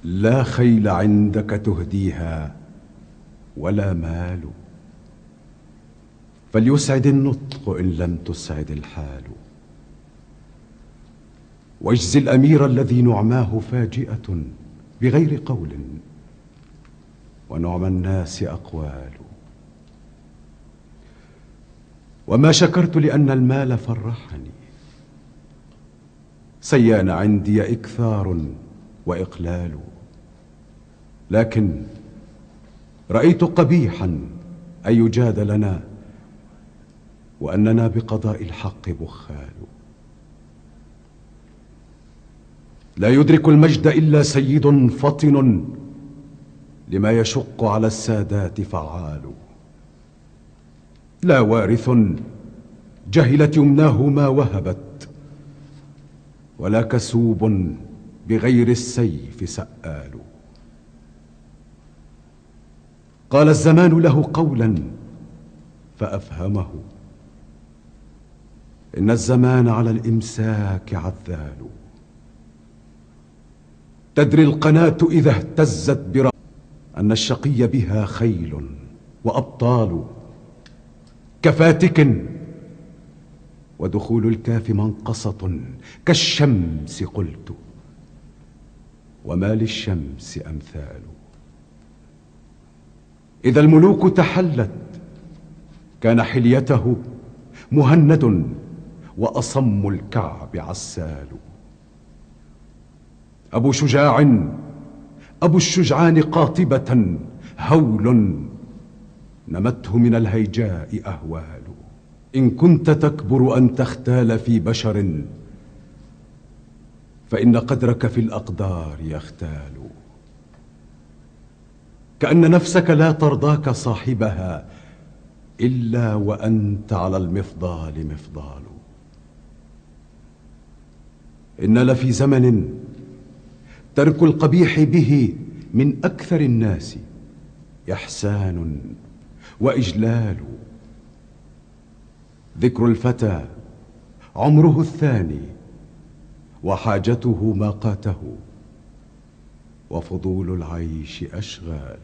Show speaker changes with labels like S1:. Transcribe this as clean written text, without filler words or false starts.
S1: لا خيل عندك تهديها ولا مال، فليسعد النطق إن لم تسعد الحال. واجز الأمير الذي نعماه فاجئة بغير قول، ونعم الناس أقوال. وما شكرت لأن المال فرحني، سيان عندي إكثار وإقلال. لكن رأيت قبيحا أن يجاد لنا وأننا بقضاء الحق بخال. لا يدرك المجد إلا سيد فطن، لما يشق على السادات فعال. لا وارث جهلت يمناه ما وهبت، ولا كسوب بغير السيف سآل. قال الزمان له قولا فأفهمه، إن الزمان على الإمساك عذال. تدري القناة إذا اهتزت برأس أن الشقي بها خيل وأبطال. كفاتك ودخول الكاف منقصة كالشمس قلت، وما للشمس أمثال. إذا الملوك تحلت كان حليته مهند، وأصم الكعب عسال. أبو شجاع أبو الشجعان قاطبة هول، نمته من الهيجاء أهوال. إن كنت تكبر أن تختال في بشر، فإن قدرك في الأقدار يختال. كأن نفسك لا ترضاك صاحبها إلا وأنت على المفضال مفضال. إن لفي زمن ترك القبيح به من أكثر الناس إحسان وإجلال. ذكر الفتى عمره الثاني، وحاجته ماقاته، وفضول العيش أشغال.